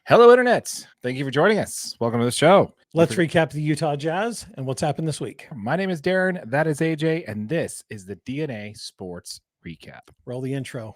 Hello, Internet. Thank you for joining us. Welcome to the show. Let's recap the Utah Jazz and what's happened this week. My name is Darren. That is AJ. And this is the DNA Sports Recap. Roll the intro.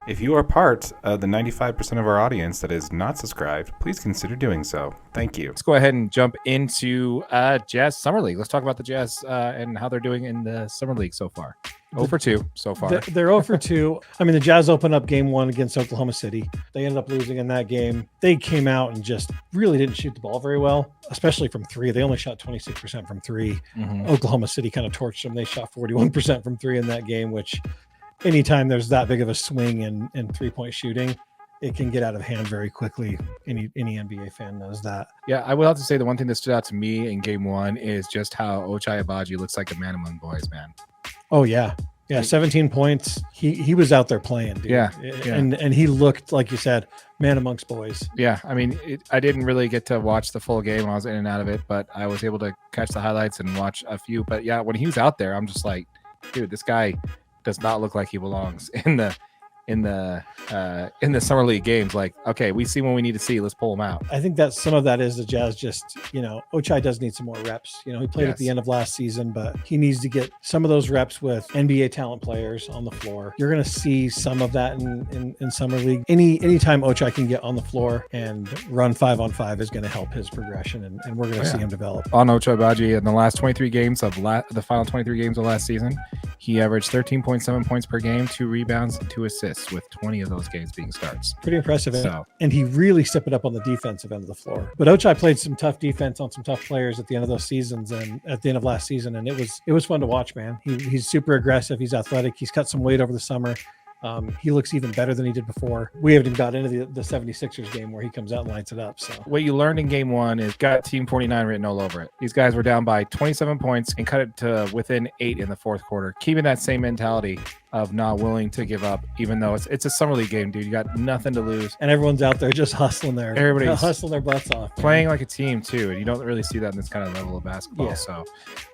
If you are part of the 95% of our audience that is not subscribed, please consider doing so. Thank you. Let's go ahead and jump into Jazz Summer League. Let's talk about the Jazz and how they're doing in the Summer League so far. 0 for 2 so far. They're 0 for 2. I mean, the Jazz opened up game 1 against Oklahoma City. They ended up losing in that game. They came out and just really didn't shoot the ball very well, especially from 3. They only shot 26% from 3. Oklahoma City kind of torched them. They shot 41% from 3 in that game, which anytime there's that big of a swing in 3-point shooting, it can get out of hand very quickly. Any NBA fan knows that. Yeah, I will have to say the one thing that stood out to me in game 1 is just how Ochai Agbaji looks like a man among boys, man. Oh, yeah. Yeah, 17 points. He was out there playing, dude. Yeah. And he looked, like you said, man amongst boys. Yeah, I mean, I didn't really get to watch the full game. I was in and out of it, but I was able to catch the highlights and watch a few. But yeah, when he was out there, I'm just like, dude, this guy does not look like he belongs in the Summer League games. Like, okay, we see what we need to see. Let's pull him out. I think that some of that is the Jazz just, Ochai does need some more reps. He played at the end of last season, but he needs to get some of those reps with NBA talent players on the floor. You're going to see some of that in Summer League. Anytime Ochai can get on the floor and run 5-on-5 is going to help his progression, and we're going to see him develop. On Ochai Agbaji, in the last 23 games of the final 23 games of last season, he averaged 13.7 points per game, 2 rebounds, and 2 assists, with 20 of those games being starts. Pretty impressive. And he really stepped it up on the defensive end of the floor. But Ochai played some tough defense on some tough players at the end of those seasons and at the end of last season. And it was fun to watch, man. He's super aggressive. He's athletic. He's cut some weight over the summer. He looks even better than he did before. We haven't even got into the 76ers game where he comes out and lights it up. So what you learned in game 1 is got Team 49 written all over it. These guys were down by 27 points and cut it to within 8 in the fourth quarter, keeping that same mentality of not willing to give up, even though it's a Summer League game, dude. You got nothing to lose. And everyone's out there just hustling Everybody's hustling their butts off. Playing like a team, too. And you don't really see that in this kind of level of basketball. Yeah. So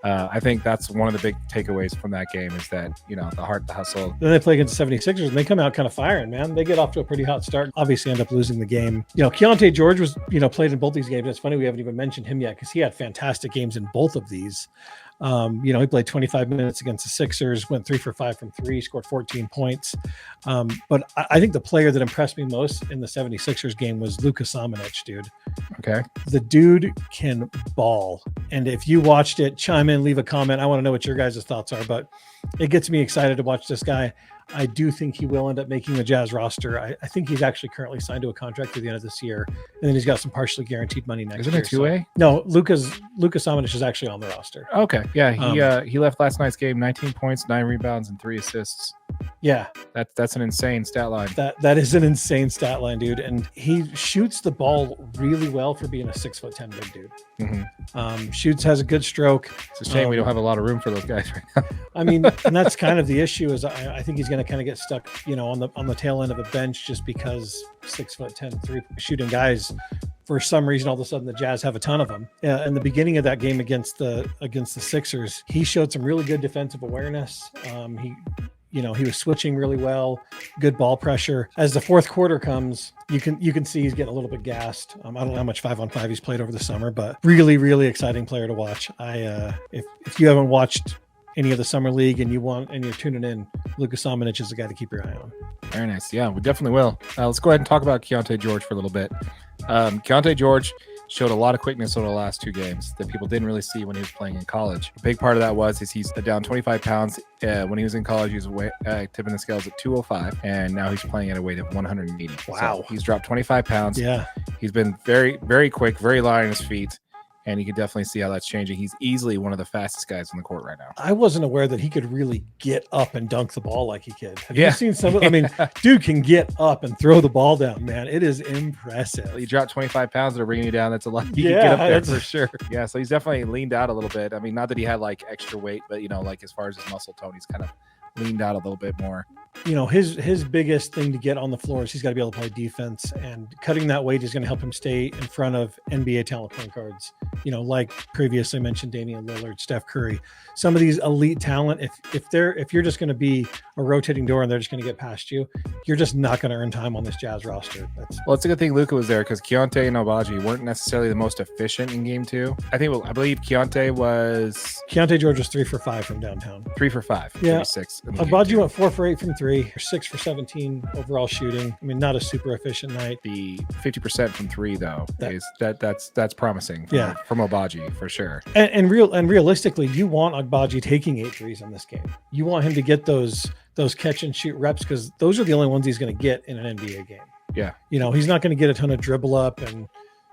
I think that's one of the big takeaways from that game is that, the heart, the hustle. Then they play against the 76ers, and they come out kind of firing, man. They get off to a pretty hot start. Obviously end up losing the game. Keontae George was, played in both these games. It's funny we haven't even mentioned him yet because he had fantastic games in both of these. He played 25 minutes against the Sixers, went 3 for 5 from 3, scored 14 points. But I think the player that impressed me most in the 76ers game was Luka Samanic, dude. Okay. The dude can ball. And if you watched it, chime in, leave a comment. I want to know what your guys' thoughts are, but it gets me excited to watch this guy. I do think he will end up making the Jazz roster. I think he's actually currently signed to a contract through the end of this year, and then he's got some partially guaranteed money next year. Isn't it two-way? No, Luka Samanic is actually on the roster. Okay, yeah, he left last night's game, 19 points, 9 rebounds, and 3 assists. Yeah, that's an insane stat line. That is an insane stat line, dude. And he shoots the ball really well for being a 6'10" big dude. Mm-hmm. Has a good stroke. It's a shame we don't have a lot of room for those guys right now. I mean, and that's kind of the issue. Is I think he's going to kind of get stuck, on the tail end of a bench just because 6'10" 3 shooting guys. For some reason, all of a sudden, the Jazz have a ton of them. In the beginning of that game against the Sixers, he showed some really good defensive awareness. He was switching really well, good ball pressure. As the fourth quarter comes, you can see he's getting a little bit gassed. I don't know how much 5-on-5 he's played over the summer, but really, really exciting player to watch. If you haven't watched any of the Summer League and you're tuning in, Luka Samanic is the guy to keep your eye on. Very nice. Yeah, we definitely will. Let's go ahead and talk about Keontae George for a little bit. Keontae George showed a lot of quickness over the last 2 games that people didn't really see when he was playing in college. A big part of that he's down 25 pounds. When he was in college, he was tipping the scales at 205, and now he's playing at a weight of 180. Wow. So he's dropped 25 pounds. Yeah. He's been very, very quick, very light on his feet. And you can definitely see how that's changing. He's easily one of the fastest guys on the court right now. I wasn't aware that he could really get up and dunk the ball like he could. Have you seen some? I mean, dude can get up and throw the ball down, man. It is impressive. You drop 25 pounds that are bringing you down. That's a lot. You can get up there for sure. Yeah, so he's definitely leaned out a little bit. I mean, not that he had like extra weight, but like as far as his muscle tone, he's kind of leaned out a little bit more. You know, his biggest thing to get on the floor is he's got to be able to play defense, and cutting that weight is going to help him stay in front of NBA talent point guards. You know, like previously mentioned, Damian Lillard, Steph Curry, some of these elite talent. If you're just going to be a rotating door and they're just going to get past you, you're just not going to earn time on this Jazz roster. Well, it's a good thing Luka was there, because Keontae and Agbaji weren't necessarily the most efficient in game 2. I believe Keontae George was 3 for 5 from downtown. 3 for 5. Yeah. 6. Agbaji went 4 for 8 from 3, 6 for 17 overall shooting. I mean, not a super efficient night. The 50% from 3 though that's promising. From Agbaji for sure. And realistically, you want Agbaji taking 8 threes in this game. You want him to get those catch and shoot reps, because those are the only ones he's going to get in an NBA game. Yeah. You know, he's not going to get a ton of dribble up, and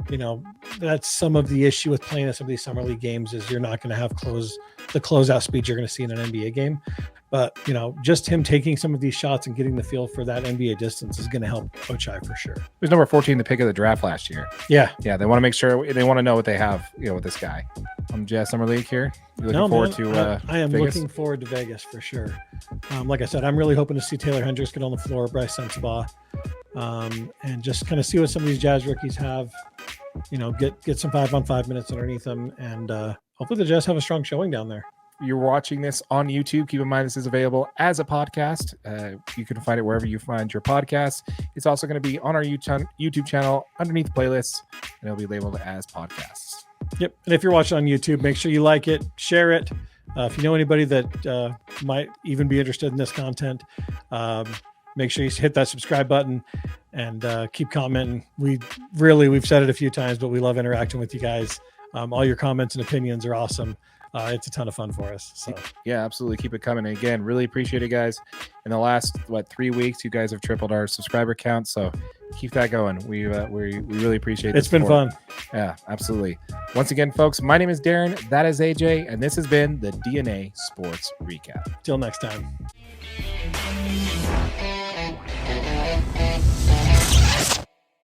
you know, that's some of the issue with playing in some of these summer league games, is you're not going to have the closeout speed you're going to see in an NBA game. But, you know, just him taking some of these shots and getting the feel for that NBA distance is going to help Ochai for sure. He was number 14, the pick of the draft last year. Yeah. Yeah. They want to make sure, they want to know what they have, you know, with this guy. Jazz Summer League here. You looking forward to I am Vegas? looking forward to Vegas for sure. Like I said, I'm really hoping to see Taylor Hendricks get on the floor, Bryce Sensabaugh, and just kind of see what some of these Jazz rookies have. You know, get some 5-on-5 minutes underneath them, and hopefully the Jazz have a strong showing down there. You're watching this on YouTube. Keep in mind this is available as a podcast. You can find it wherever you find your podcasts. It's also going to be on our YouTube channel underneath playlists, and it'll be labeled as podcasts. Yep. And if you're watching on YouTube, make sure you like it, share it. If you know anybody that might even be interested in this content, make sure you hit that subscribe button and keep commenting. We've said it a few times, but we love interacting with you guys. All your comments and opinions are awesome. It's a ton of fun for us. So yeah, absolutely. Keep it coming. And again, really appreciate it, guys. In the last 3 weeks, you guys have tripled our subscriber count. So keep that going. We really appreciate it. It's been fun. Yeah, absolutely. Once again, folks, my name is Darren. That is AJ, and this has been the DNA Sports Recap. Till next time.